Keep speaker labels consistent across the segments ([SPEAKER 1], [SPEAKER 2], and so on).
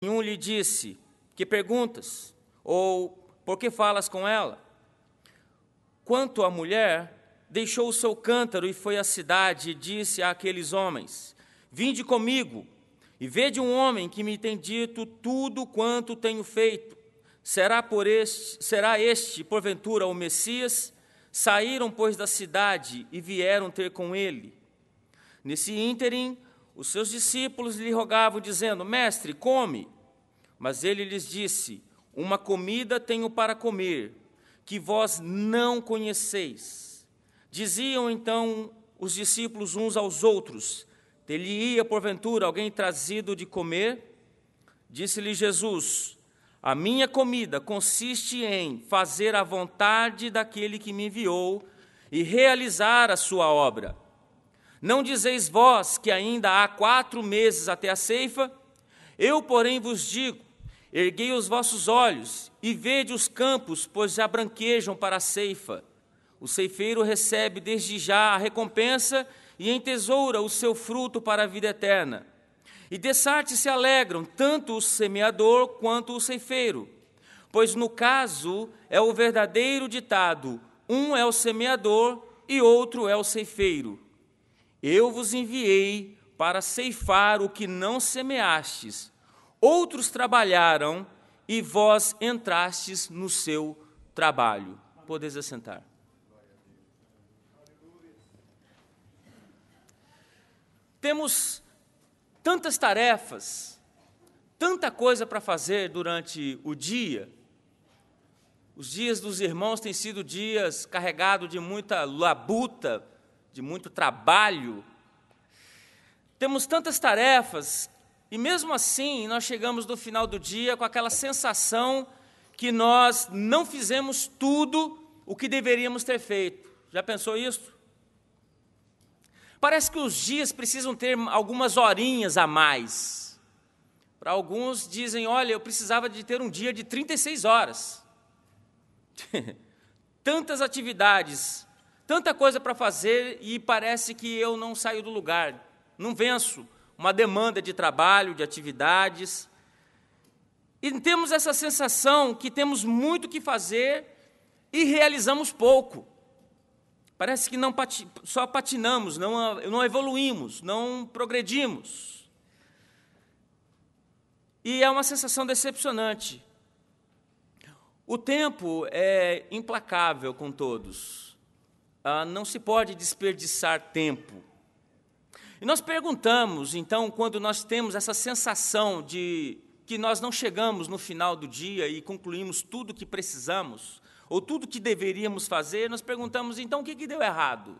[SPEAKER 1] Nenhum lhe disse: que perguntas? Ou por que falas com ela? Quanto à mulher, deixou o seu cântaro e foi à cidade e disse àqueles homens: vinde comigo e vede um homem que me tem dito tudo quanto tenho feito. Será este, porventura, o Messias? Saíram, pois, da cidade e vieram ter com ele. Nesse ínterim, os seus discípulos lhe rogavam, dizendo: mestre, come. Mas ele lhes disse: uma comida tenho para comer, que vós não conheceis. Diziam então os discípulos uns aos outros: ter-lhe-ia porventura alguém trazido de comer? Disse-lhe Jesus: a minha comida consiste em fazer a vontade daquele que me enviou e realizar a sua obra. Não dizeis vós que ainda há 4 meses até a ceifa? Eu, porém, vos digo: erguei os vossos olhos e vede os campos, pois já branquejam para a ceifa. O ceifeiro recebe desde já a recompensa e entesoura o seu fruto para a vida eterna. E dessarte se alegram tanto o semeador quanto o ceifeiro, pois no caso é o verdadeiro ditado: um é o semeador e outro é o ceifeiro. Eu vos enviei para ceifar o que não semeastes. Outros trabalharam e vós entrastes no seu trabalho. Podeis assentar. Temos tantas tarefas, tanta coisa para fazer durante o dia. Os dias dos irmãos têm sido dias carregados de muita labuta, de muito trabalho. Temos tantas tarefas e, mesmo assim, nós chegamos no final do dia com aquela sensação que nós não fizemos tudo o que deveríamos ter feito. Já pensou isso? Parece que os dias precisam ter algumas horinhas a mais. Para alguns dizem: olha, eu precisava de ter um dia de 36 horas. Tantas atividades, tanta coisa para fazer e parece que eu não saio do lugar, não venço uma demanda de trabalho, de atividades. E temos essa sensação que temos muito que fazer e realizamos pouco. Parece que só patinamos, não evoluímos, não progredimos. E é uma sensação decepcionante. O tempo é implacável com todos. Não se pode desperdiçar tempo. E nós perguntamos, então, quando nós temos essa sensação de que nós não chegamos no final do dia e concluímos tudo o que precisamos, ou tudo o que deveríamos fazer, nós perguntamos, então, o que deu errado?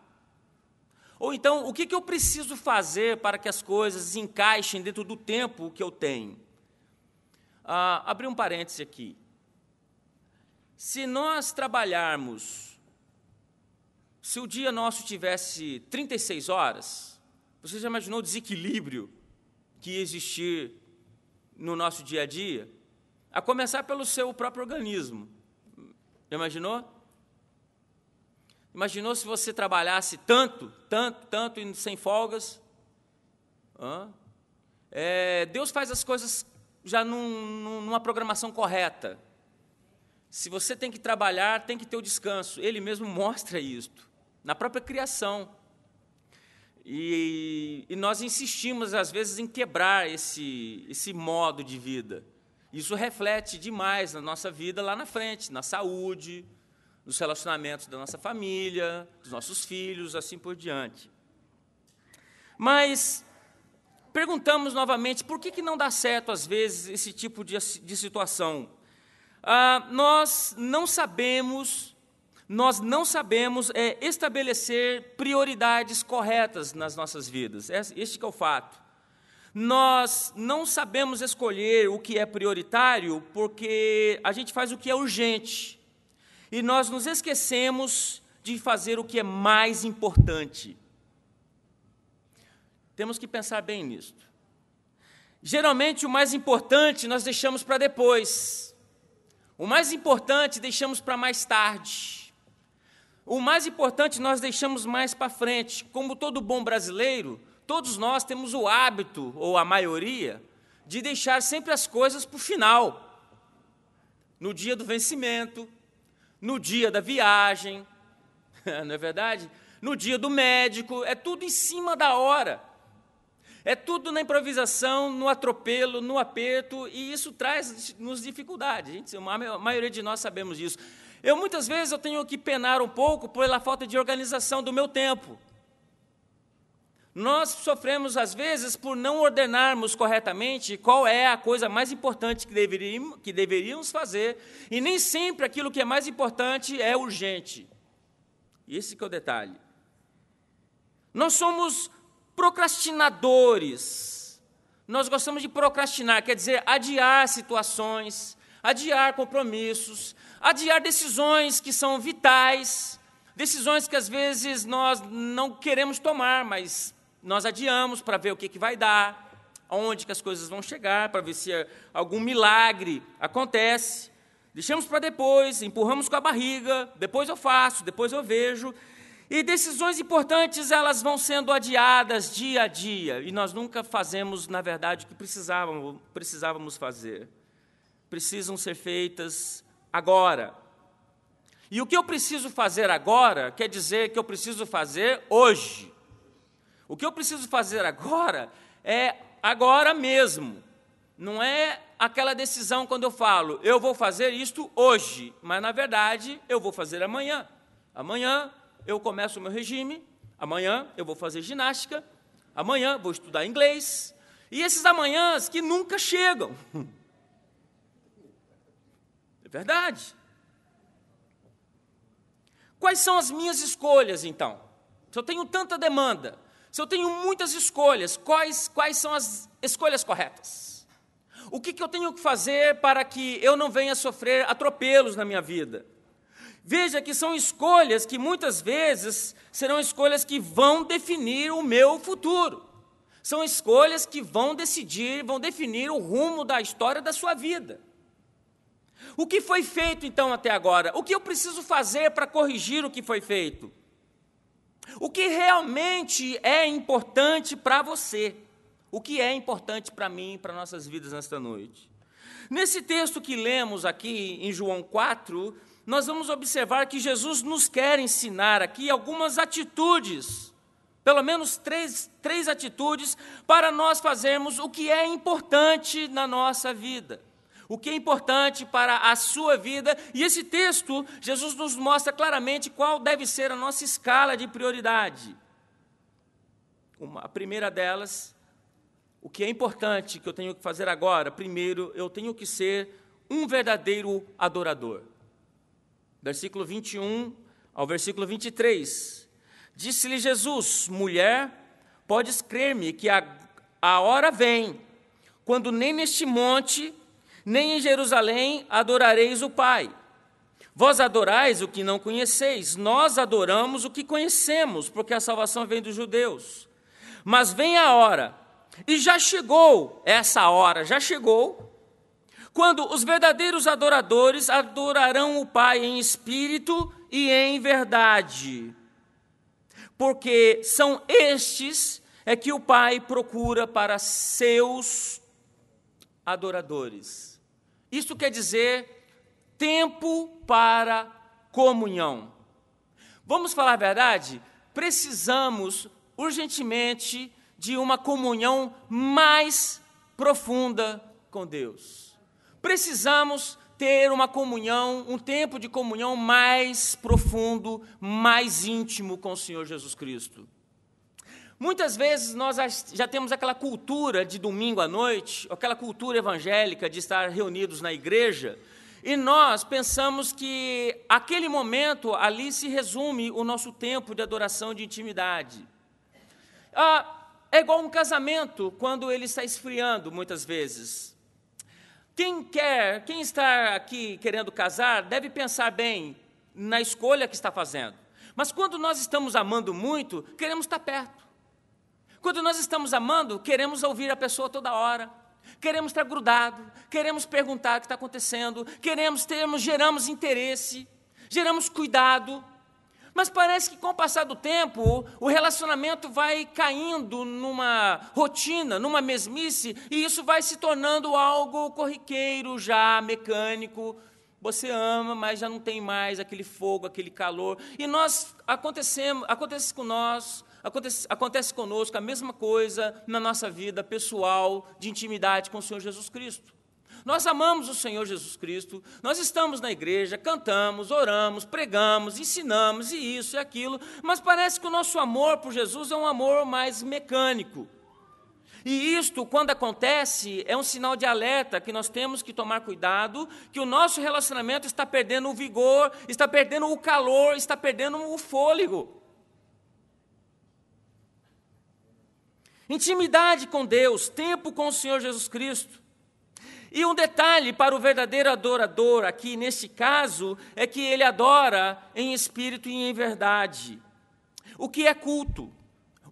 [SPEAKER 1] Ou então, o que eu preciso fazer para que as coisas encaixem dentro do tempo que eu tenho? Abri um parêntese aqui. Se nós trabalharmos, se o dia nosso tivesse 36 horas, você já imaginou o desequilíbrio que ia existir no nosso dia a dia? A começar pelo seu próprio organismo. Já imaginou? Imaginou se você trabalhasse tanto e sem folgas? Deus faz as coisas já numa programação correta. Se você tem que trabalhar, tem que ter o descanso. Ele mesmo mostra isto, na própria criação. E nós insistimos, às vezes, em quebrar esse modo de vida. Isso reflete demais na nossa vida lá na frente, na saúde, nos relacionamentos da nossa família, dos nossos filhos, assim por diante. Mas perguntamos novamente, por que não dá certo, às vezes, esse tipo de situação? Nós não sabemos estabelecer prioridades corretas nas nossas vidas. Este que é o fato. Nós não sabemos escolher o que é prioritário porque a gente faz o que é urgente. E nós nos esquecemos de fazer o que é mais importante. Temos que pensar bem nisto. Geralmente, o mais importante nós deixamos para depois. O mais importante deixamos para mais tarde. O mais importante nós deixamos mais para frente. Como todo bom brasileiro, todos nós temos o hábito, ou a maioria, de deixar sempre as coisas para o final, no dia do vencimento, no dia da viagem, não é verdade? No dia do médico, é tudo em cima da hora. É tudo na improvisação, no atropelo, no aperto, e isso traz-nos dificuldades. A maioria de nós sabemos disso. Muitas vezes, eu tenho que penar um pouco pela falta de organização do meu tempo. Nós sofremos, às vezes, por não ordenarmos corretamente qual é a coisa mais importante que deveríamos fazer, e nem sempre aquilo que é mais importante é urgente. Esse que é o detalhe. Nós somos procrastinadores. Nós gostamos de procrastinar, quer dizer, adiar situações, adiar compromissos, adiar decisões que são vitais, decisões que às vezes nós não queremos tomar, mas nós adiamos para ver o que vai dar, aonde que as coisas vão chegar, para ver se algum milagre acontece. Deixamos para depois, empurramos com a barriga, depois eu faço, depois eu vejo. E decisões importantes, elas vão sendo adiadas dia a dia, e nós nunca fazemos, na verdade, o que precisávamos fazer. Precisam ser feitas agora. E o que eu preciso fazer agora, quer dizer que eu preciso fazer hoje. O que eu preciso fazer agora é agora mesmo. Não é aquela decisão quando eu falo, eu vou fazer isto hoje, mas, na verdade, eu vou fazer amanhã. Amanhã eu começo o meu regime, amanhã eu vou fazer ginástica, amanhã vou estudar inglês, e esses amanhãs que nunca chegam. É verdade. Quais são as minhas escolhas, então? Se eu tenho tanta demanda, se eu tenho muitas escolhas, quais são as escolhas corretas? O que eu tenho que fazer para que eu não venha sofrer atropelos na minha vida? Veja que são escolhas que muitas vezes serão escolhas que vão definir o meu futuro. São escolhas que vão definir o rumo da história da sua vida. O que foi feito, então, até agora? O que eu preciso fazer para corrigir o que foi feito? O que realmente é importante para você? O que é importante para mim e para nossas vidas nesta noite? Nesse texto que lemos aqui em João 4, nós vamos observar que Jesus nos quer ensinar aqui algumas atitudes, pelo menos três atitudes, para nós fazermos o que é importante na nossa vida, o que é importante para a sua vida. E esse texto, Jesus nos mostra claramente qual deve ser a nossa escala de prioridade. A primeira delas, o que é importante que eu tenho que fazer agora? Primeiro, eu tenho que ser um verdadeiro adorador. Versículo 21 ao versículo 23. Disse-lhe Jesus: mulher, podes crer-me que a hora vem, quando nem neste monte, nem em Jerusalém adorareis o Pai. Vós adorais o que não conheceis, nós adoramos o que conhecemos, porque a salvação vem dos judeus. Mas vem a hora, e já chegou, essa hora já chegou, quando os verdadeiros adoradores adorarão o Pai em espírito e em verdade, porque são estes que o Pai procura para seus adoradores. Isso quer dizer tempo para comunhão. Vamos falar a verdade? Precisamos urgentemente de uma comunhão mais profunda com Deus. Precisamos ter uma comunhão, um tempo de comunhão mais profundo, mais íntimo com o Senhor Jesus Cristo. Muitas vezes nós já temos aquela cultura de domingo à noite, aquela cultura evangélica de estar reunidos na igreja, e nós pensamos que aquele momento ali se resume o nosso tempo de adoração, de intimidade. É igual um casamento quando ele está esfriando muitas vezes. Quem está aqui querendo casar deve pensar bem na escolha que está fazendo. Mas quando nós estamos amando muito, queremos estar perto. Quando nós estamos amando, queremos ouvir a pessoa toda hora. Queremos estar grudado, queremos perguntar o que está acontecendo, geramos interesse, geramos cuidado. Mas parece que com o passar do tempo, o relacionamento vai caindo numa rotina, numa mesmice, e isso vai se tornando algo corriqueiro, já mecânico. Você ama, mas já não tem mais aquele fogo, aquele calor. E acontece conosco a mesma coisa na nossa vida pessoal, de intimidade com o Senhor Jesus Cristo. Nós amamos o Senhor Jesus Cristo, nós estamos na igreja, cantamos, oramos, pregamos, ensinamos, e isso e aquilo, mas parece que o nosso amor por Jesus é um amor mais mecânico. E isto, quando acontece, é um sinal de alerta que nós temos que tomar cuidado, que o nosso relacionamento está perdendo o vigor, está perdendo o calor, está perdendo o fôlego. Intimidade com Deus, tempo com o Senhor Jesus Cristo. E um detalhe para o verdadeiro adorador aqui, neste caso, é que ele adora em espírito e em verdade. O que é culto?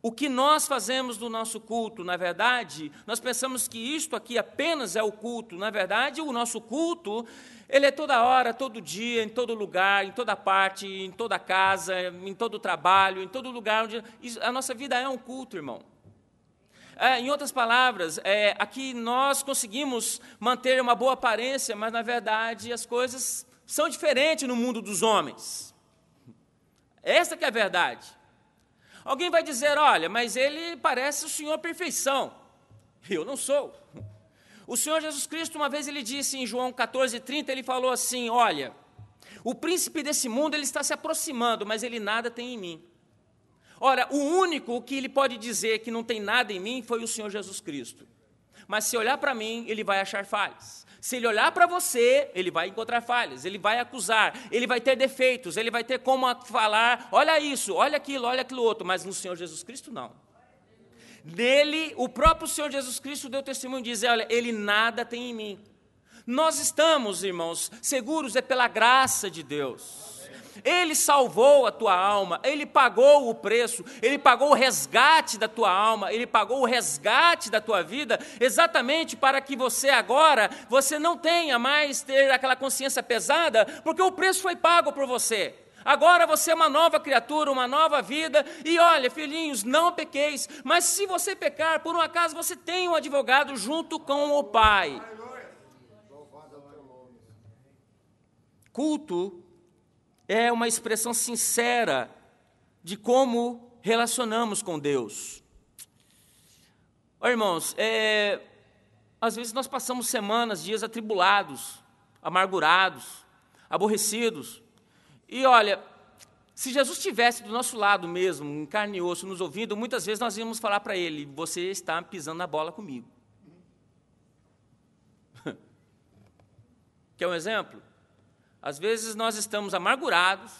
[SPEAKER 1] O que nós fazemos do nosso culto, na verdade, nós pensamos que isto aqui apenas é o culto. Na verdade, o nosso culto, ele é toda hora, todo dia, em todo lugar, em toda parte, em toda casa, em todo trabalho, em todo lugar onde... A nossa vida é um culto, irmão. Em outras palavras, aqui nós conseguimos manter uma boa aparência, mas, na verdade, as coisas são diferentes no mundo dos homens. Essa que é a verdade. Alguém vai dizer, olha, mas ele parece o Senhor perfeição. Eu não sou. O Senhor Jesus Cristo, uma vez ele disse em João 14:30, ele falou assim, olha, o príncipe desse mundo ele está se aproximando, mas ele nada tem em mim. Ora, o único que ele pode dizer que não tem nada em mim foi o Senhor Jesus Cristo. Mas se olhar para mim, ele vai achar falhas. Se ele olhar para você, ele vai encontrar falhas, ele vai acusar, ele vai ter defeitos, ele vai ter como falar, olha isso, olha aquilo outro, mas no Senhor Jesus Cristo não. Nele, o próprio Senhor Jesus Cristo deu testemunho e diz, olha, ele nada tem em mim. Nós estamos, irmãos, seguros pela graça de Deus. Ele salvou a tua alma, Ele pagou o preço, Ele pagou o resgate da tua alma, Ele pagou o resgate da tua vida, exatamente para que você agora, você não tenha mais ter aquela consciência pesada, porque o preço foi pago por você. Agora você é uma nova criatura, uma nova vida, e olha, filhinhos, não pequeis, mas se você pecar, por um acaso você tem um advogado junto com o Pai. Culto é uma expressão sincera de como relacionamos com Deus. Irmãos, às vezes nós passamos semanas, dias atribulados, amargurados, aborrecidos. E olha, se Jesus estivesse do nosso lado mesmo, em carne e osso, nos ouvindo, muitas vezes nós íamos falar para Ele, você está pisando na bola comigo. Quer um exemplo? Às vezes nós estamos amargurados,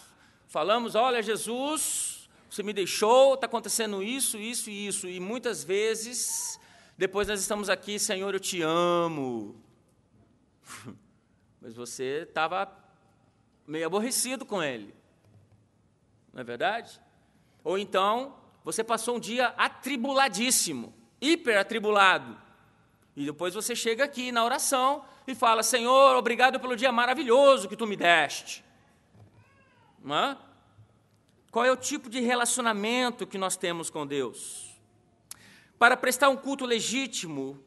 [SPEAKER 1] falamos, olha, Jesus, você me deixou, está acontecendo isso, isso e isso, e muitas vezes, depois nós estamos aqui, Senhor, eu te amo. Mas você estava meio aborrecido com Ele, não é verdade? Ou então, você passou um dia atribuladíssimo, hiper atribulado, e depois você chega aqui na oração e fala, Senhor, obrigado pelo dia maravilhoso que Tu me deste. Não é? Qual é o tipo de relacionamento que nós temos com Deus? Para prestar um culto legítimo,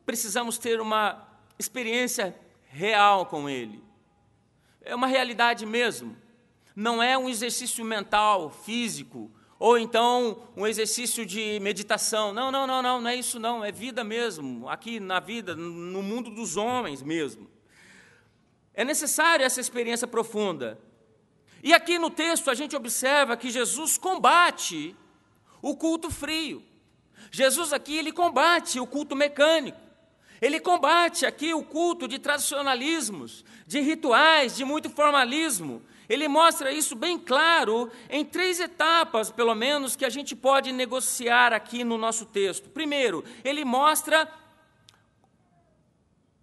[SPEAKER 1] precisamos ter uma experiência real com Ele. É uma realidade mesmo. Não é um exercício mental, físico, ou então um exercício de meditação. Não é isso não, é vida mesmo, aqui na vida, no mundo dos homens mesmo. É necessária essa experiência profunda. E aqui no texto a gente observa que Jesus combate o culto frio. Jesus aqui, ele combate o culto mecânico. Ele combate aqui o culto de tradicionalismos, de rituais, de muito formalismo. Ele mostra isso bem claro em 3 etapas, pelo menos, que a gente pode negociar aqui no nosso texto. Primeiro, ele mostra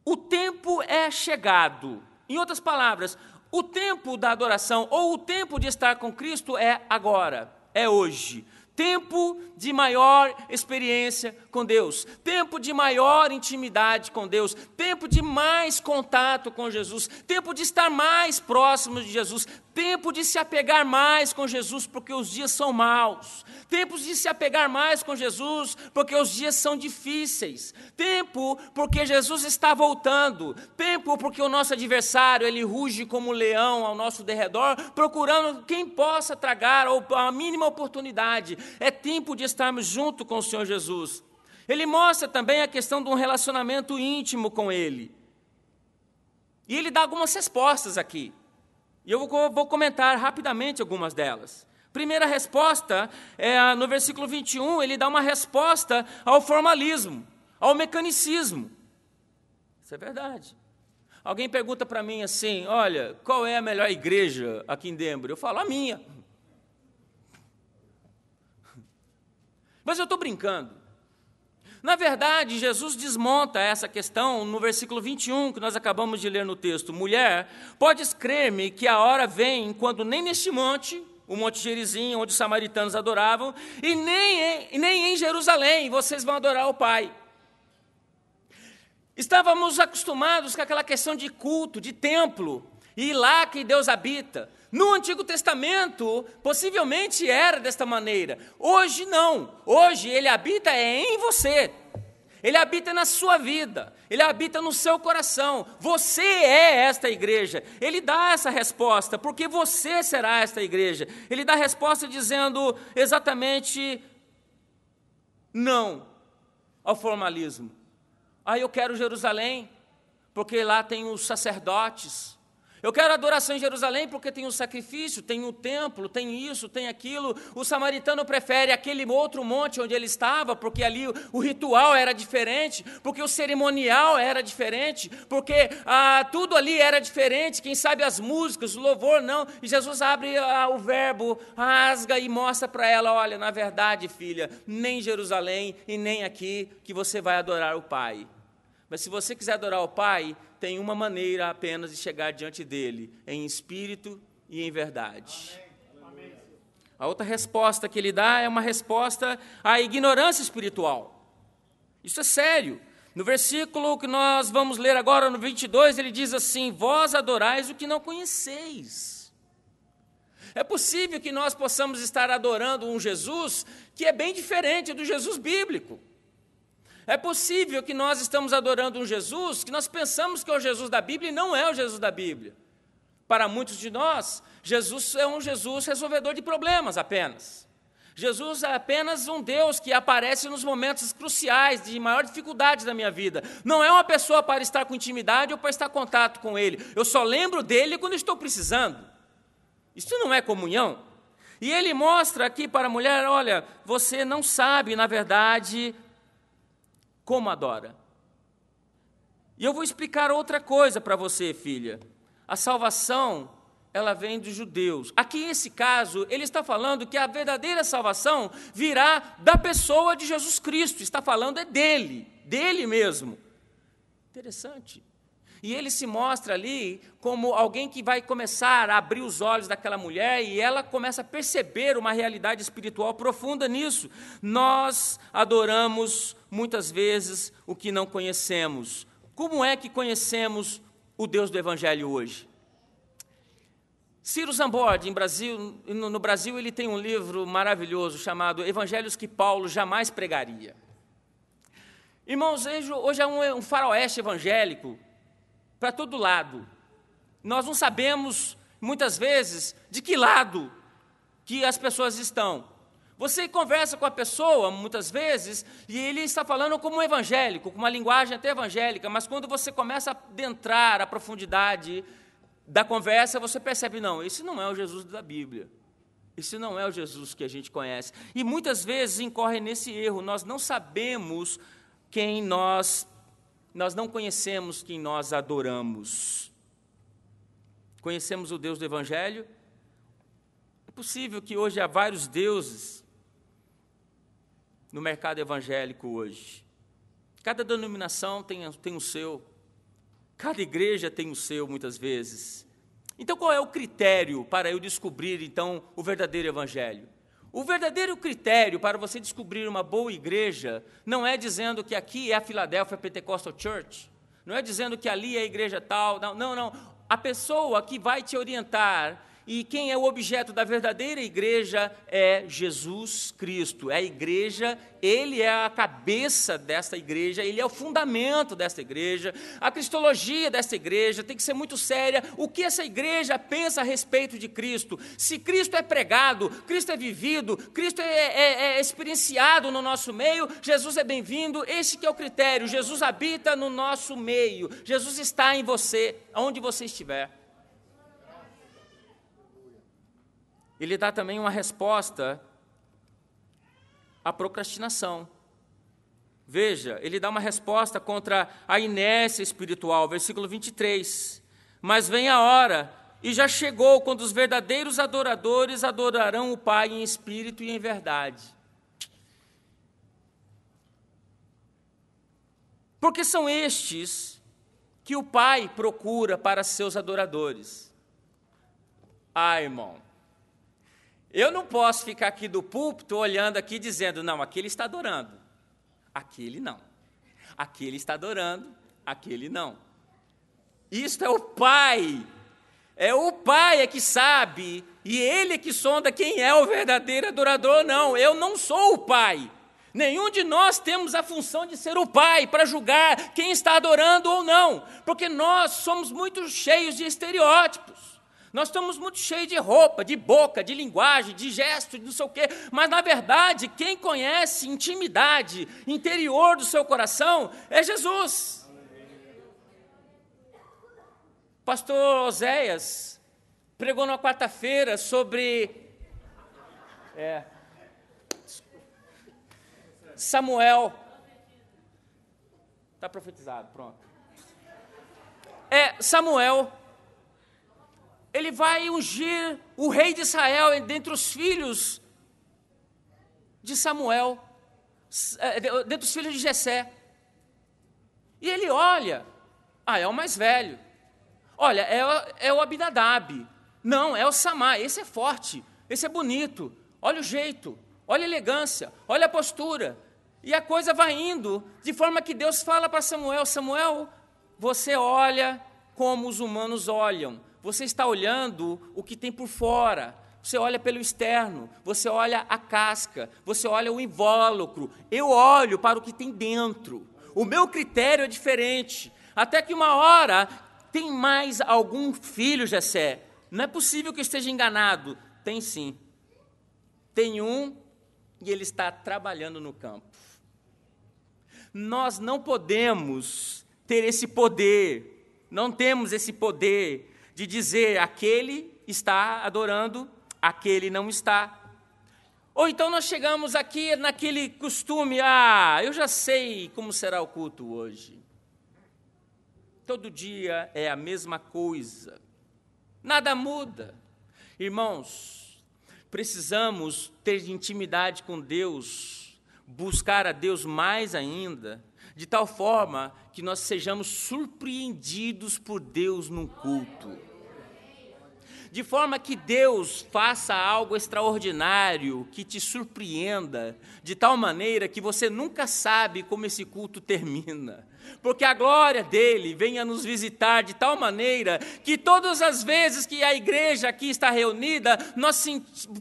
[SPEAKER 1] o tempo é chegado. Em outras palavras, o tempo da adoração ou o tempo de estar com Cristo é agora, é hoje. tempo de maior experiência com Deus, tempo de maior intimidade com Deus, tempo de mais contato com Jesus, tempo de estar mais próximo de Jesus, tempo de se apegar mais com Jesus, porque os dias são maus, tempos de se apegar mais com Jesus, porque os dias são difíceis, tempo porque Jesus está voltando, tempo porque o nosso adversário, ele ruge como um leão ao nosso derredor, procurando quem possa tragar a mínima oportunidade. É tempo de estarmos junto com o Senhor Jesus. Ele mostra também a questão de um relacionamento íntimo com Ele. E Ele dá algumas respostas aqui. E eu vou comentar rapidamente algumas delas. Primeira resposta, no versículo 21, Ele dá uma resposta ao formalismo, ao mecanicismo. Isso é verdade. Alguém pergunta para mim assim, olha, qual é a melhor igreja aqui em Denver? Eu falo, a minha. Mas eu estou brincando. Na verdade, Jesus desmonta essa questão no versículo 21, que nós acabamos de ler no texto. Mulher, podes crer-me que a hora vem, quando nem neste monte, o Monte Gerizim, onde os samaritanos adoravam, e nem em Jerusalém, vocês vão adorar o Pai. Estávamos acostumados com aquela questão de culto, de templo, e lá que Deus habita. No Antigo Testamento, possivelmente era desta maneira. Hoje não. Hoje Ele habita em você. Ele habita na sua vida. Ele habita no seu coração. Você é esta igreja. Ele dá essa resposta, porque você será esta igreja. Ele dá a resposta dizendo exatamente não ao formalismo. Eu quero Jerusalém, porque lá tem os sacerdotes. Eu quero adoração em Jerusalém porque tem o sacrifício, tem o templo, tem isso, tem aquilo. O samaritano prefere aquele outro monte onde ele estava, porque ali o ritual era diferente, porque o cerimonial era diferente, porque tudo ali era diferente. Quem sabe as músicas, o louvor, não. E Jesus abre o verbo, rasga e mostra para ela, olha, na verdade, filha, nem em Jerusalém e nem aqui que você vai adorar o Pai. Mas se você quiser adorar o Pai, tem uma maneira apenas de chegar diante dele, em espírito e em verdade. Amém. A outra resposta que ele dá é uma resposta à ignorância espiritual. Isso é sério. No versículo que nós vamos ler agora, no 22, ele diz assim, vós adorais o que não conheceis. É possível que nós possamos estar adorando um Jesus que é bem diferente do Jesus bíblico. É possível que nós estamos adorando um Jesus que nós pensamos que é o Jesus da Bíblia e não é o Jesus da Bíblia. Para muitos de nós, Jesus é um Jesus resolvedor de problemas apenas. Jesus é apenas um Deus que aparece nos momentos cruciais, de maior dificuldade da minha vida. Não é uma pessoa para estar com intimidade ou para estar em contato com Ele. Eu só lembro dEle quando estou precisando. Isso não é comunhão. E Ele mostra aqui para a mulher, olha, você não sabe, na verdade, como adora. E eu vou explicar outra coisa para você, filha. A salvação, ela vem dos judeus. Aqui, nesse caso, ele está falando que a verdadeira salvação virá da pessoa de Jesus Cristo. Está falando é dele mesmo. Interessante. E ele se mostra ali como alguém que vai começar a abrir os olhos daquela mulher e ela começa a perceber uma realidade espiritual profunda nisso. Nós adoramos muitas vezes o que não conhecemos. Como é que conhecemos o Deus do Evangelho hoje? Ciro Zambordi, no Brasil, ele tem um livro maravilhoso chamado Evangelhos que Paulo jamais pregaria. Irmãos, hoje é um faroeste evangélico para todo lado. Nós não sabemos, muitas vezes, de que lado que as pessoas estão. Você conversa com a pessoa, muitas vezes, e ele está falando como um evangélico, com uma linguagem até evangélica, mas quando você começa a adentrar a profundidade da conversa, você percebe, não, esse não é o Jesus da Bíblia. Esse não é o Jesus que a gente conhece. E muitas vezes incorre nesse erro, nós não sabemos quem nós não conhecemos quem nós adoramos. Conhecemos o Deus do Evangelho? É possível que hoje há vários deuses no mercado evangélico hoje. Cada denominação tem o seu, cada igreja tem o seu, muitas vezes. Então, qual é o critério para eu descobrir, então, o verdadeiro Evangelho? O verdadeiro critério para você descobrir uma boa igreja não é dizendo que aqui é a Philadelphia Pentecostal Church, não é dizendo que ali é a igreja tal, não. A pessoa que vai te orientar e quem é o objeto da verdadeira igreja é Jesus Cristo. É a igreja, ele é a cabeça desta igreja, ele é o fundamento desta igreja. A cristologia desta igreja tem que ser muito séria. O que essa igreja pensa a respeito de Cristo? Se Cristo é pregado, Cristo é vivido, Cristo é experienciado no nosso meio, Jesus é bem-vindo. Esse que é o critério. Jesus habita no nosso meio. Jesus está em você, onde você estiver. Ele dá também uma resposta à procrastinação. Veja, ele dá uma resposta contra a inércia espiritual, versículo 23. Mas vem a hora, e já chegou, quando os verdadeiros adoradores adorarão o Pai em espírito e em verdade. Porque são estes que o Pai procura para seus adoradores. Irmão, eu não posso ficar aqui do púlpito olhando aqui dizendo, não, aquele está adorando, aquele não. Aquele está adorando, aquele não. Isto é o Pai é que sabe, e Ele é que sonda quem é o verdadeiro adorador ou não. Eu não sou o Pai. Nenhum de nós temos a função de ser o Pai para julgar quem está adorando ou não, porque nós somos muito cheios de estereótipos. Nós estamos muito cheios de roupa, de boca, de linguagem, de gesto, de não sei o quê. Mas, na verdade, quem conhece intimidade interior do seu coração é Jesus. Pastor Oséias pregou na quarta-feira sobre Samuel. Está profetizado, pronto. Samuel. Ele vai ungir o rei de Israel dentre os filhos de Samuel, dentre os filhos de Jessé. E ele olha, é o mais velho. Olha, é o Abinadab. Não, é o Samá, esse é forte, esse é bonito. Olha o jeito, olha a elegância, olha a postura. E a coisa vai indo, de forma que Deus fala para Samuel, Samuel, você olha como os humanos olham. Você está olhando o que tem por fora, você olha pelo externo, você olha a casca, você olha o invólucro. Eu olho para o que tem dentro. O meu critério é diferente. Até que uma hora, tem mais algum filho, Jessé? Não é possível que eu esteja enganado. Tem sim. Tem um e ele está trabalhando no campo. Nós não podemos ter esse poder, não temos esse poder de dizer, aquele está adorando, aquele não está. Ou então nós chegamos aqui naquele costume, eu já sei como será o culto hoje. Todo dia é a mesma coisa, nada muda. Irmãos, precisamos ter intimidade com Deus, buscar a Deus mais ainda, de tal forma que nós sejamos surpreendidos por Deus num culto. De forma que Deus faça algo extraordinário, que te surpreenda, de tal maneira que você nunca sabe como esse culto termina. Porque a glória dele venha nos visitar de tal maneira que todas as vezes que a igreja aqui está reunida, nós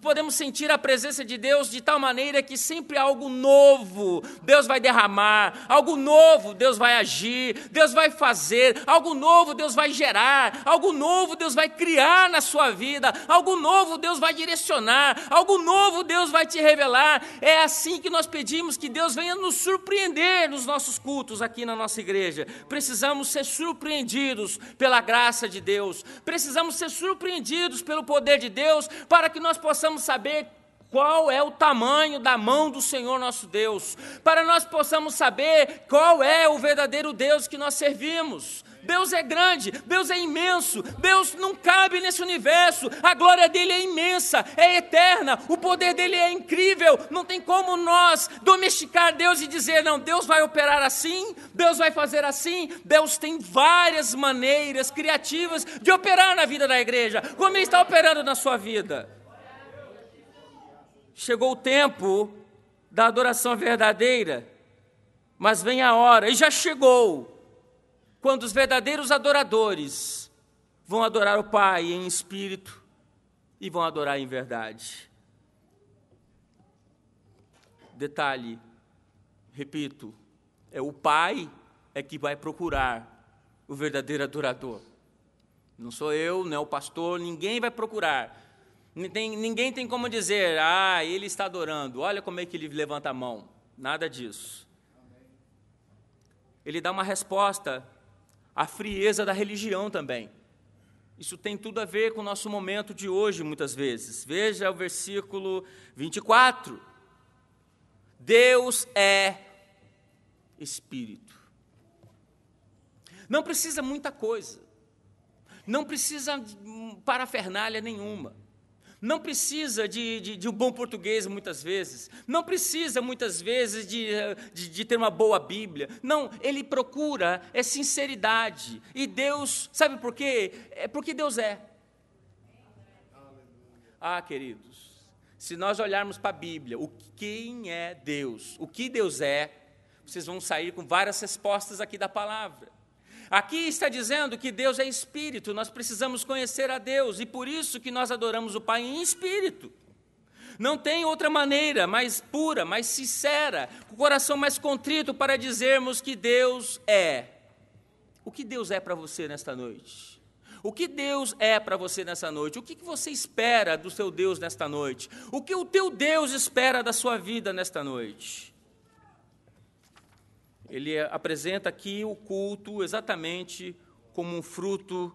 [SPEAKER 1] podemos sentir a presença de Deus de tal maneira que sempre algo novo Deus vai derramar, algo novo Deus vai agir, Deus vai fazer, algo novo Deus vai gerar, algo novo Deus vai criar na sua vida, algo novo Deus vai direcionar, algo novo Deus vai te revelar. É assim que nós pedimos que Deus venha nos surpreender nos nossos cultos aqui na nossa igreja. Precisamos ser surpreendidos pela graça de Deus, precisamos ser surpreendidos pelo poder de Deus, para que nós possamos saber qual é o tamanho da mão do Senhor nosso Deus, para nós possamos saber qual é o verdadeiro Deus que nós servimos. Deus é grande, Deus é imenso, Deus não cabe nesse universo, a glória dele é imensa, é eterna, o poder dele é incrível, não tem como nós domesticar Deus e dizer, não, Deus vai operar assim, Deus vai fazer assim. Deus tem várias maneiras criativas de operar na vida da igreja, como ele está operando na sua vida. chegou o tempo da adoração verdadeira, mas vem a hora, e já chegou, quando os verdadeiros adoradores vão adorar o Pai em espírito e vão adorar em verdade. Detalhe, repito, é o Pai que vai procurar o verdadeiro adorador. Não sou eu, não é o pastor, ninguém vai procurar. Ninguém tem como dizer, ele está adorando, olha como é que ele levanta a mão. Nada disso. Ele dá uma resposta à frieza da religião também. Isso tem tudo a ver com o nosso momento de hoje, muitas vezes. Veja o versículo 24. Deus é Espírito. Não precisa muita coisa. Não precisa parafernália nenhuma. Não precisa de um bom português, muitas vezes. Não precisa, muitas vezes, de ter uma boa Bíblia. Não, ele procura sinceridade. E Deus, sabe por quê? É porque Deus é. Queridos, se nós olharmos para a Bíblia, quem é Deus, o que Deus é, vocês vão sair com várias respostas aqui da palavra. Aqui está dizendo que Deus é Espírito, nós precisamos conhecer a Deus, e por isso que nós adoramos o Pai em Espírito. Não tem outra maneira mais pura, mais sincera, com o coração mais contrito para dizermos que Deus é. O que Deus é para você nesta noite? O que Deus é para você nessa noite? O que você espera do seu Deus nesta noite? O que o teu Deus espera da sua vida nesta noite? Ele apresenta aqui o culto exatamente como um fruto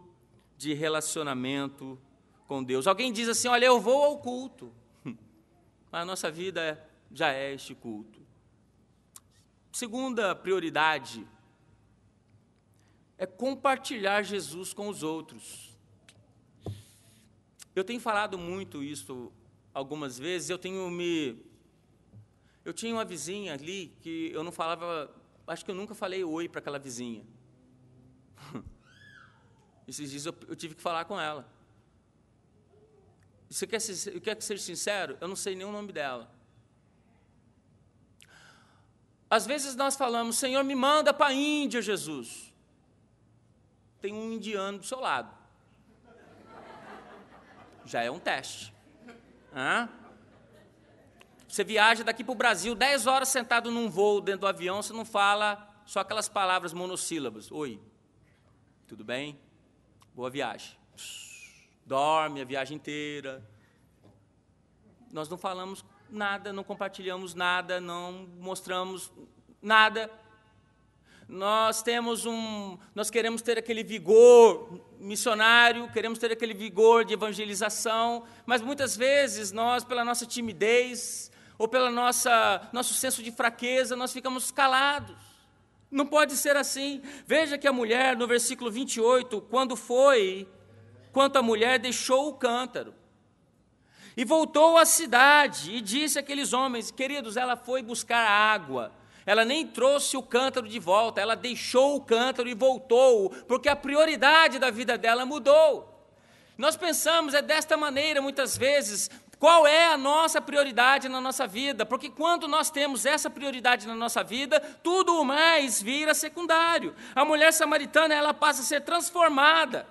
[SPEAKER 1] de relacionamento com Deus. Alguém diz assim, olha, eu vou ao culto. A nossa vida já é este culto. Segunda prioridade é compartilhar Jesus com os outros. Eu tenho falado muito isso algumas vezes, eu tinha uma vizinha ali que eu não falava, acho que eu nunca falei oi para aquela vizinha. Esses dias eu tive que falar com ela. Você quer ser sincero? Eu não sei nem o nome dela. Às vezes nós falamos, Senhor, me manda para a Índia, Jesus. Tem um indiano do seu lado. Já é um teste. Você viaja daqui para o Brasil, 10 horas sentado num voo dentro do avião, você não fala só aquelas palavras monossílabas. Oi, tudo bem? Boa viagem. Dorme a viagem inteira. Nós não falamos nada, não compartilhamos nada, não mostramos nada. Nós queremos ter aquele vigor missionário, queremos ter aquele vigor de evangelização, mas muitas vezes nós, pela nossa timidez, ou pelo nosso senso de fraqueza, nós ficamos calados. Não pode ser assim. Veja que a mulher, no versículo 28, quanto a mulher deixou o cântaro, e voltou à cidade, e disse àqueles homens, queridos, ela foi buscar água, ela nem trouxe o cântaro de volta, ela deixou o cântaro e voltou, porque a prioridade da vida dela mudou. Nós pensamos desta maneira, muitas vezes, qual é a nossa prioridade na nossa vida, porque quando nós temos essa prioridade na nossa vida, tudo o mais vira secundário. A mulher samaritana, ela passa a ser transformada.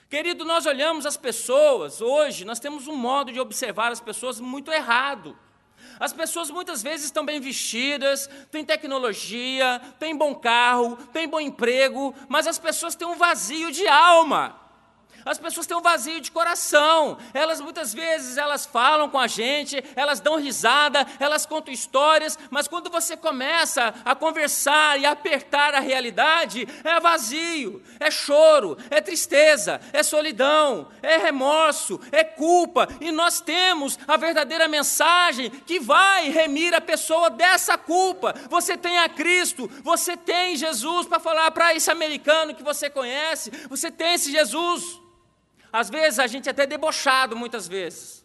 [SPEAKER 1] Querido, nós olhamos as pessoas, hoje, nós temos um modo de observar as pessoas muito errado. As pessoas muitas vezes estão bem vestidas, têm tecnologia, têm bom carro, têm bom emprego, mas as pessoas têm um vazio de alma. As pessoas têm um vazio de coração. Elas muitas vezes falam com a gente, elas dão risada, elas contam histórias, mas quando você começa a conversar e a apertar a realidade, é vazio, é choro, é tristeza, é solidão, é remorso, é culpa. E nós temos a verdadeira mensagem que vai remir a pessoa dessa culpa. Você tem a Cristo, você tem Jesus para falar para esse americano que você conhece, você tem esse Jesus. Às vezes a gente é até debochado muitas vezes,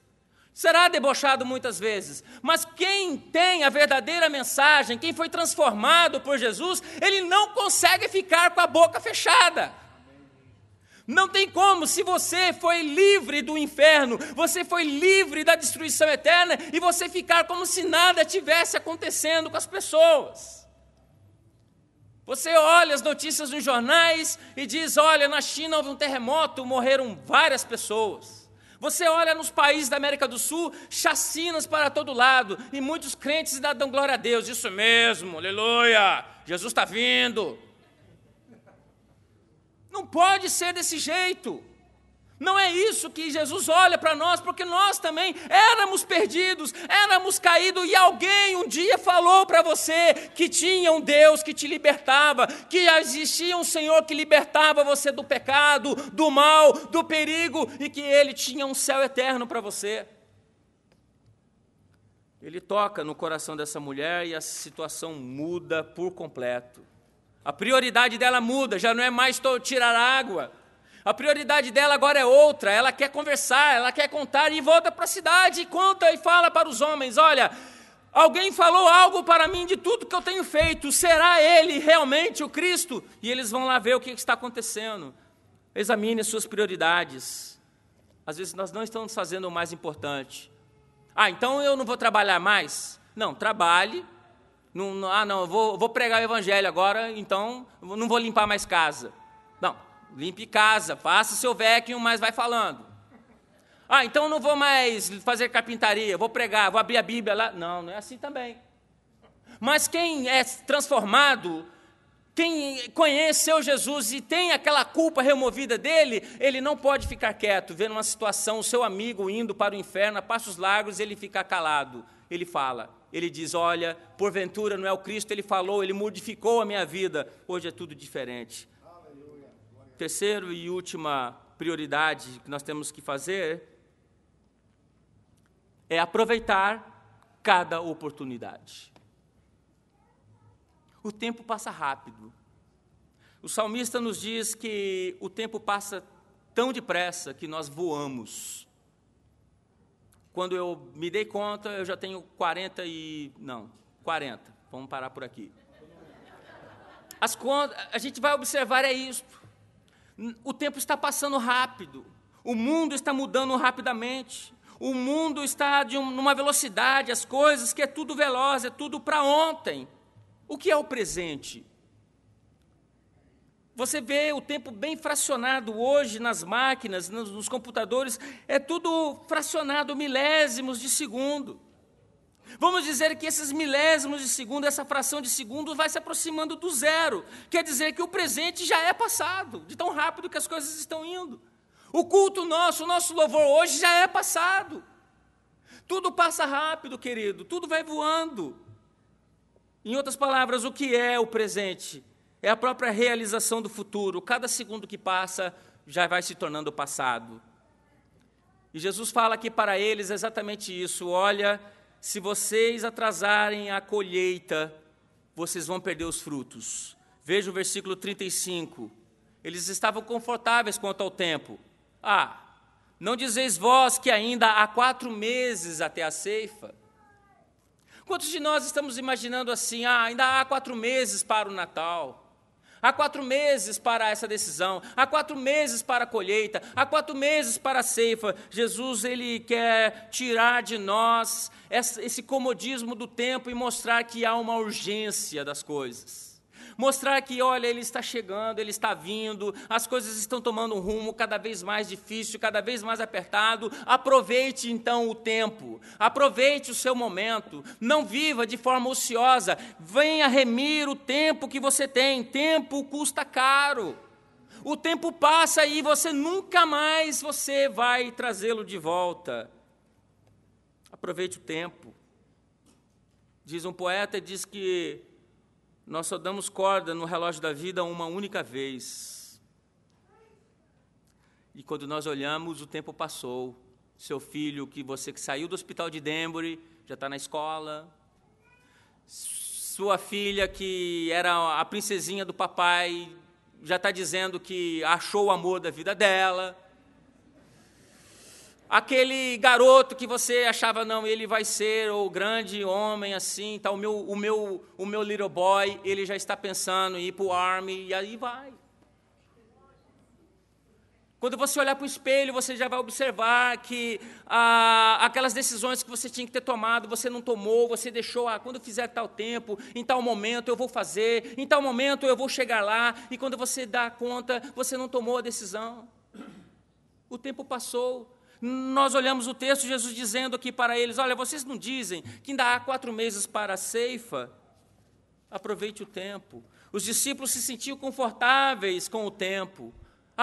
[SPEAKER 1] será debochado muitas vezes, mas quem tem a verdadeira mensagem, quem foi transformado por Jesus, ele não consegue ficar com a boca fechada. Não tem como, se você foi livre do inferno, você foi livre da destruição eterna, e você ficar como se nada tivesse acontecendo com as pessoas. Você olha as notícias nos jornais e diz, olha, na China houve um terremoto, morreram várias pessoas. Você olha nos países da América do Sul, chacinas para todo lado, e muitos crentes ainda dão glória a Deus, isso mesmo, aleluia, Jesus está vindo. Não pode ser desse jeito. Não é isso que Jesus olha para nós, porque nós também éramos perdidos, éramos caídos, e alguém um dia falou para você que tinha um Deus que te libertava, que existia um Senhor que libertava você do pecado, do mal, do perigo, e que Ele tinha um céu eterno para você. Ele toca no coração dessa mulher e a situação muda por completo. A prioridade dela muda, já não é mais tirar água. A prioridade dela agora é outra, ela quer conversar, ela quer contar, e volta para a cidade e conta e fala para os homens, olha, alguém falou algo para mim de tudo que eu tenho feito, será ele realmente o Cristo? E eles vão lá ver o que está acontecendo. Examine suas prioridades. Às vezes nós não estamos fazendo o mais importante. Então eu não vou trabalhar mais? Não, trabalhe. Eu vou pregar o evangelho agora, então não vou limpar mais casa. Não, limpe casa, faça o seu vacuum, mas vai falando. Então não vou mais fazer carpintaria, vou pregar, vou abrir a Bíblia lá. Não é assim também. Mas quem é transformado, quem conheceu Jesus e tem aquela culpa removida dele, ele não pode ficar quieto, vendo uma situação, o seu amigo indo para o inferno, a passos largos, ele fica calado. Ele fala, ele diz, olha, porventura não é o Cristo, ele falou, ele modificou a minha vida, hoje é tudo diferente. Aleluia. Terceiro e última prioridade que nós temos que fazer é aproveitar cada oportunidade. O tempo passa rápido. O salmista nos diz que o tempo passa tão depressa que nós voamos. Quando eu me dei conta, eu já tenho 40, vamos parar por aqui. A gente vai observar isso. O tempo está passando rápido, o mundo está mudando rapidamente, o mundo está numa velocidade, as coisas que é tudo veloz, é tudo para ontem. O que é o presente? Você vê o tempo bem fracionado hoje nas máquinas, nos computadores, é tudo fracionado, milésimos de segundo. Vamos dizer que esses milésimos de segundo, essa fração de segundo vai se aproximando do zero. Quer dizer que o presente já é passado, de tão rápido que as coisas estão indo. O culto nosso, o nosso louvor hoje já é passado. Tudo passa rápido, querido, tudo vai voando. Em outras palavras, o que é o presente? É a própria realização do futuro. Cada segundo que passa já vai se tornando passado. E Jesus fala aqui para eles exatamente isso. Olha, se vocês atrasarem a colheita, vocês vão perder os frutos. Veja o versículo 35. Eles estavam confortáveis quanto ao tempo. Não dizeis vós que ainda há 4 meses até a ceifa? Quantos de nós estamos imaginando assim, ainda há 4 meses para o Natal? Há 4 meses para essa decisão, há 4 meses para a colheita, há 4 meses para a ceifa. Jesus, ele quer tirar de nós esse comodismo do tempo e mostrar que há uma urgência das coisas. Mostrar que, olha, ele está chegando, ele está vindo, as coisas estão tomando um rumo cada vez mais difícil, cada vez mais apertado. Aproveite, então, o tempo, aproveite o seu momento, não viva de forma ociosa, venha remir o tempo que você tem. Tempo custa caro, o tempo passa e você nunca mais vai trazê-lo de volta. Aproveite o tempo. Diz um poeta, diz que nós só damos corda no relógio da vida uma única vez. E quando nós olhamos, o tempo passou. Seu filho, você que saiu do hospital de Danbury, já está na escola. Sua filha, que era a princesinha do papai, já está dizendo que achou o amor da vida dela. Aquele garoto que você achava, não, ele vai ser o grande homem assim, tá, o meu little boy, ele já está pensando em ir para o Army, e aí vai. Quando você olhar para o espelho, você já vai observar que aquelas decisões que você tinha que ter tomado, você não tomou, você deixou, quando eu fizer tal tempo, em tal momento eu vou fazer, em tal momento eu vou chegar lá, e quando você dá conta, você não tomou a decisão. O tempo passou. Nós olhamos o texto, Jesus dizendo aqui para eles, olha, vocês não dizem que ainda há 4 meses para a ceifa? Aproveite o tempo. Os discípulos se sentiam confortáveis com o tempo.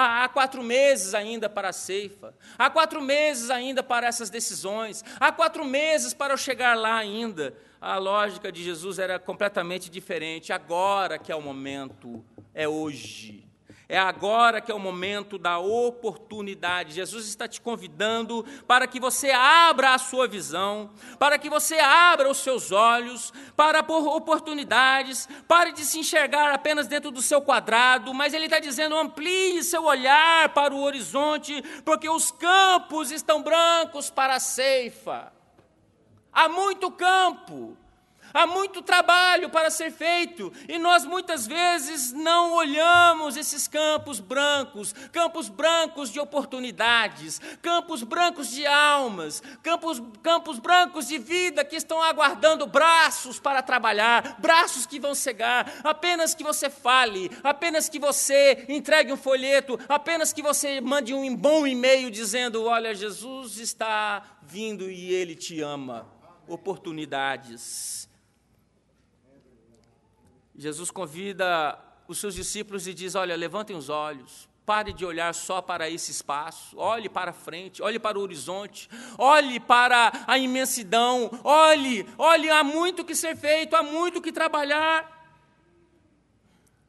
[SPEAKER 1] Há 4 meses ainda para a ceifa, há 4 meses ainda para essas decisões, há 4 meses para eu chegar lá ainda. A lógica de Jesus era completamente diferente. Agora que é o momento, é hoje. É agora que é o momento da oportunidade. Jesus está te convidando para que você abra a sua visão, para que você abra os seus olhos para oportunidades, pare de se enxergar apenas dentro do seu quadrado, mas Ele está dizendo, amplie seu olhar para o horizonte, porque os campos estão brancos para a ceifa. Há muito campo. Há muito trabalho para ser feito, e nós muitas vezes não olhamos esses campos brancos de oportunidades, campos brancos de almas, campos brancos de vida que estão aguardando braços para trabalhar, braços que vão cegar, apenas que você fale, apenas que você entregue um folheto, apenas que você mande um bom e-mail dizendo, olha, Jesus está vindo e Ele te ama. Oportunidades. Jesus convida os seus discípulos e diz, olha, levantem os olhos, pare de olhar só para esse espaço, olhe para frente, olhe para o horizonte, olhe para a imensidão, olhe, há muito que ser feito, há muito que trabalhar.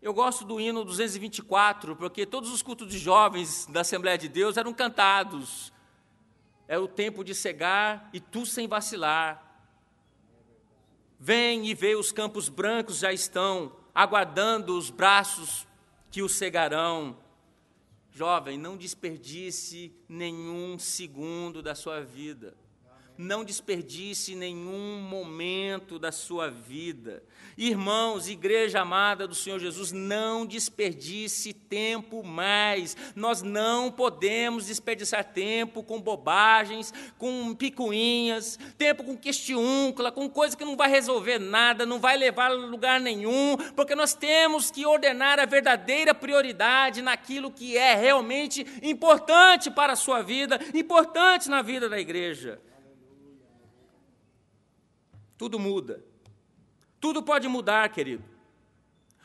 [SPEAKER 1] Eu gosto do hino 224, porque todos os cultos de jovens da Assembleia de Deus eram cantados. É o tempo de cegar e tu sem vacilar. Vem e vê, os campos brancos já estão aguardando os braços que o cegarão. Jovem, não desperdice nenhum segundo da sua vida. Não desperdice nenhum momento da sua vida. Irmãos, igreja amada do Senhor Jesus, não desperdice tempo mais. Nós não podemos desperdiçar tempo com bobagens, com picuinhas, tempo com questiúncula, com coisa que não vai resolver nada, não vai levar a lugar nenhum, porque nós temos que ordenar a verdadeira prioridade naquilo que é realmente importante para a sua vida, importante na vida da igreja. Tudo muda. Tudo pode mudar, querido.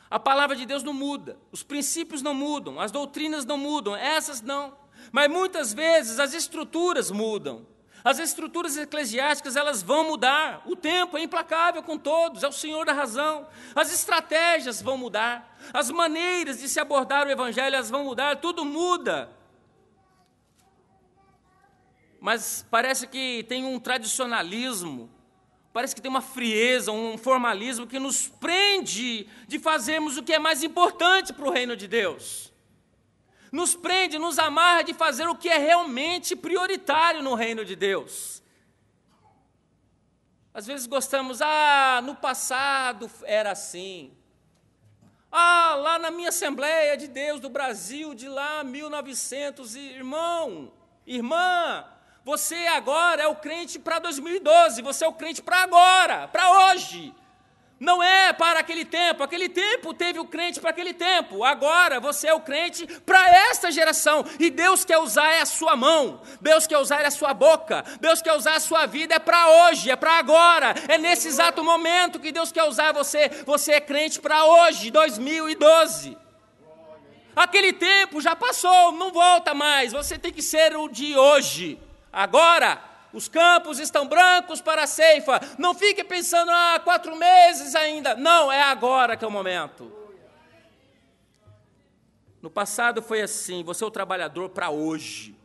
[SPEAKER 1] A palavra de Deus não muda, os princípios não mudam, as doutrinas não mudam, essas não. Mas muitas vezes as estruturas mudam. As estruturas eclesiásticas, elas vão mudar. O tempo é implacável com todos, é o Senhor da razão. As estratégias vão mudar. As maneiras de se abordar o evangelho, elas vão mudar, tudo muda. Mas parece que tem um tradicionalismo, parece que tem uma frieza, um formalismo que nos prende de fazermos o que é mais importante para o reino de Deus. Nos prende, nos amarra de fazer o que é realmente prioritário no reino de Deus. Às vezes gostamos, no passado era assim. Lá na minha Assembleia de Deus do Brasil, de lá 1900, irmão, irmã, você agora é o crente para 2012, você é o crente para agora, para hoje. Não é para aquele tempo teve o crente para aquele tempo. Agora você é o crente para esta geração. E Deus quer usar a sua mão, Deus quer usar a sua boca, Deus quer usar a sua vida, é para hoje, é para agora. É nesse exato momento que Deus quer usar você. Você é crente para hoje, 2012. Aquele tempo já passou, não volta mais. Você tem que ser o de hoje. Agora, os campos estão brancos para a ceifa. Não fique pensando, 4 meses ainda. Não, é agora que é o momento. No passado foi assim, você é o trabalhador para hoje.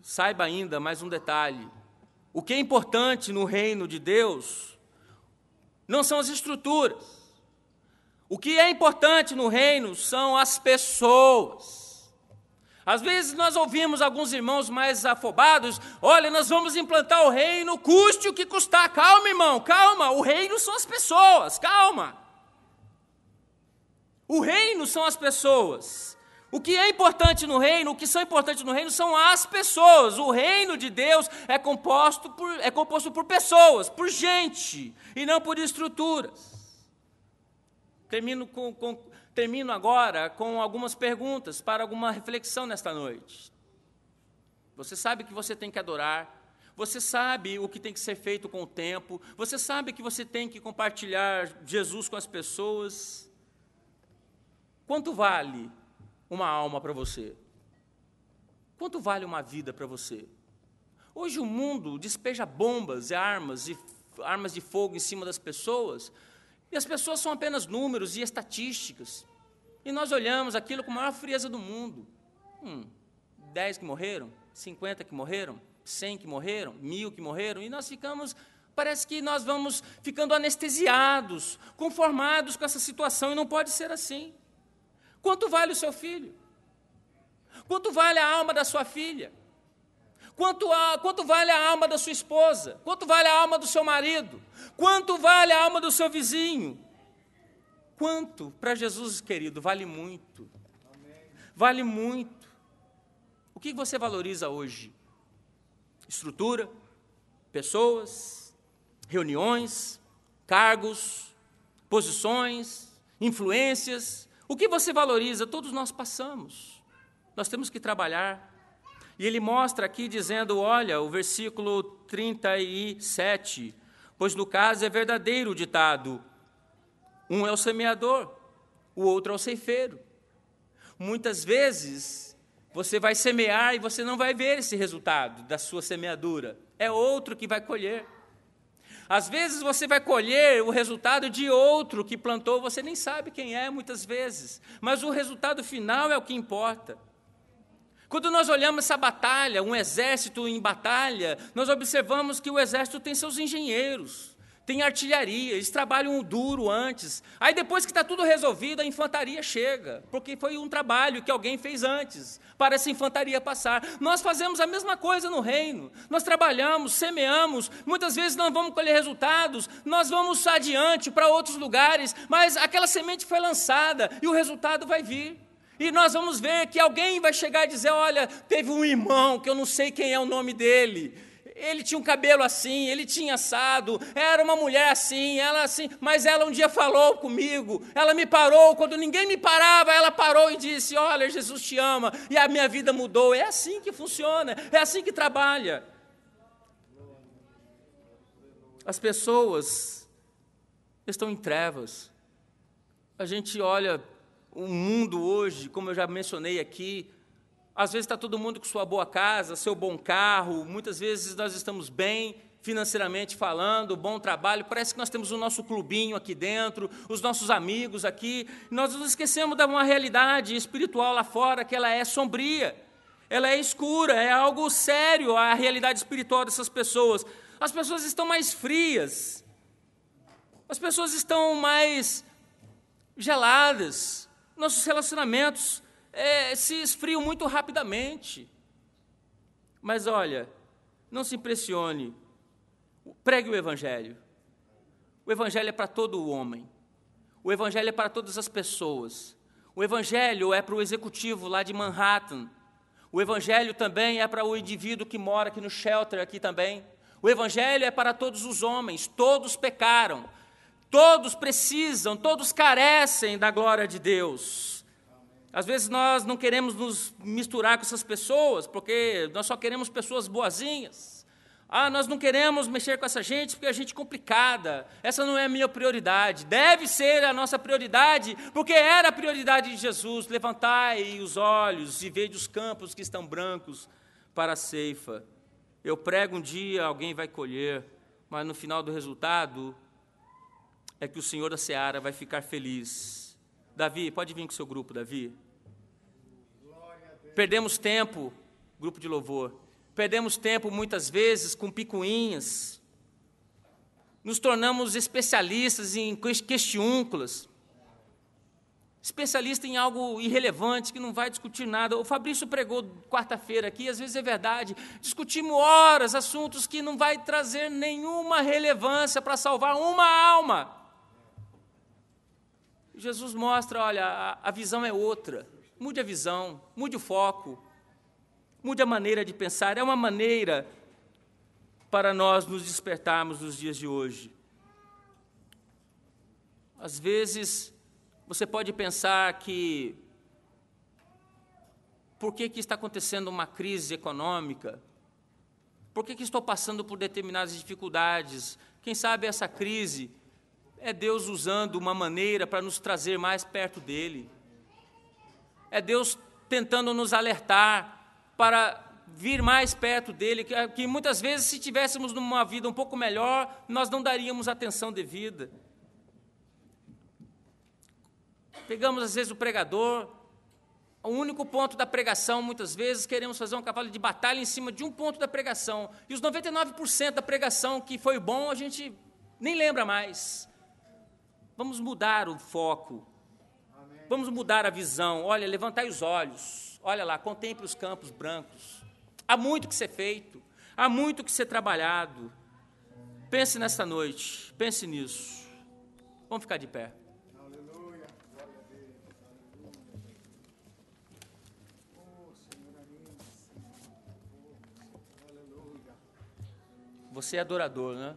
[SPEAKER 1] Saiba ainda mais um detalhe. O que é importante no reino de Deus não são as estruturas. O que é importante no reino são as pessoas. Às vezes nós ouvimos alguns irmãos mais afobados, olha, nós vamos implantar o reino, custe o que custar. Calma, irmão, calma, o reino são as pessoas, calma. O reino são as pessoas. O que é importante no reino, o que são importantes no reino são as pessoas. O reino de Deus é composto por pessoas, por gente, e não por estruturas. Termino agora com algumas perguntas para alguma reflexão nesta noite. Você sabe que você tem que adorar, você sabe o que tem que ser feito com o tempo, você sabe que você tem que compartilhar Jesus com as pessoas. Quanto vale uma alma para você? Quanto vale uma vida para você? Hoje o mundo despeja bombas e armas de fogo em cima das pessoas, e as pessoas são apenas números e estatísticas. E nós olhamos aquilo com a maior frieza do mundo. 10 que morreram, 50 que morreram, 100 que morreram, 1000 que morreram, e nós parece que nós vamos ficando anestesiados, conformados com essa situação, e não pode ser assim. Quanto vale o seu filho? Quanto vale a alma da sua filha? Quanto vale a alma da sua esposa? Quanto vale a alma do seu marido? Quanto vale a alma do seu vizinho? Quanto? Para Jesus, querido, vale muito. Vale muito. O que você valoriza hoje? Estrutura, pessoas, reuniões, cargos, posições, influências. O que você valoriza? Todos nós passamos. Nós temos que trabalhar. E ele mostra aqui dizendo, olha, o versículo 37, pois no caso é verdadeiro o ditado, um é o semeador, o outro é o ceifeiro. Muitas vezes você vai semear e você não vai ver esse resultado da sua semeadura, é outro que vai colher. Às vezes você vai colher o resultado de outro que plantou, você nem sabe quem é muitas vezes, mas o resultado final é o que importa. Quando nós olhamos essa batalha, um exército em batalha, nós observamos que o exército tem seus engenheiros, tem artilharia, eles trabalham duro antes. Aí depois que está tudo resolvido, a infantaria chega, porque foi um trabalho que alguém fez antes, para essa infantaria passar. Nós fazemos a mesma coisa no reino, nós trabalhamos, semeamos, muitas vezes não vamos colher resultados, nós vamos adiante para outros lugares, mas aquela semente foi lançada e o resultado vai vir. E nós vamos ver que alguém vai chegar e dizer, olha, teve um irmão, que eu não sei quem é o nome dele, ele tinha um cabelo assim, ele tinha assado, era uma mulher assim, ela assim, mas ela um dia falou comigo, ela me parou, quando ninguém me parava, ela parou e disse, olha, Jesus te ama, e a minha vida mudou. É assim que funciona, é assim que trabalha. As pessoas estão em trevas. A gente olha o mundo hoje, como eu já mencionei aqui, às vezes está todo mundo com sua boa casa, seu bom carro, muitas vezes nós estamos bem financeiramente falando, bom trabalho, parece que nós temos o nosso clubinho aqui dentro, os nossos amigos aqui, nós nos esquecemos de uma realidade espiritual lá fora, que ela é sombria, ela é escura, é algo sério a realidade espiritual dessas pessoas. As pessoas estão mais frias, as pessoas estão mais geladas, nossos relacionamentos se esfriam muito rapidamente. Mas olha, não se impressione, pregue o Evangelho. O Evangelho é para todo o homem, o Evangelho é para todas as pessoas, o Evangelho é para o executivo lá de Manhattan, o Evangelho também é para o indivíduo que mora aqui no shelter, aqui também. O Evangelho é para todos os homens, todos pecaram, todos precisam, todos carecem da glória de Deus. Às vezes nós não queremos nos misturar com essas pessoas, porque nós só queremos pessoas boazinhas. Nós não queremos mexer com essa gente, porque a gente é complicada. Essa não é a minha prioridade. Deve ser a nossa prioridade, porque era a prioridade de Jesus. Levantai os olhos e vede os campos que estão brancos para a ceifa. Eu prego um dia, alguém vai colher, mas no final do resultado é que o Senhor da Seara vai ficar feliz. Davi, pode vir com o seu grupo, Davi. Perdemos tempo, grupo de louvor, perdemos tempo muitas vezes com picuinhas, nos tornamos especialistas em questiúnculas, especialista em algo irrelevante, que não vai discutir nada. O Fabrício pregou quarta-feira aqui, às vezes é verdade, discutimos horas, assuntos que não vai trazer nenhuma relevância para salvar uma alma. Jesus mostra, olha, a visão é outra. mude a visão, mude o foco, mude a maneira de pensar. É uma maneira para nós nos despertarmos nos dias de hoje. Às vezes, você pode pensar que por que está acontecendo uma crise econômica? Por que estou passando por determinadas dificuldades? Quem sabe essa crise é Deus usando uma maneira para nos trazer mais perto dEle. É Deus tentando nos alertar para vir mais perto dEle, que muitas vezes, se tivéssemos numa vida um pouco melhor, nós não daríamos atenção devida. Pegamos, às vezes, o pregador, o único ponto da pregação, muitas vezes, queremos fazer um cavalo de batalha em cima de um ponto da pregação. E os 99% da pregação que foi bom, a gente nem lembra mais. Vamos mudar o foco. Vamos mudar a visão. Olha, levantai os olhos. Olha lá, contemple os campos brancos. Há muito que ser feito. Há muito que ser trabalhado. Pense nesta noite. Pense nisso. Vamos ficar de pé. Você é adorador, né?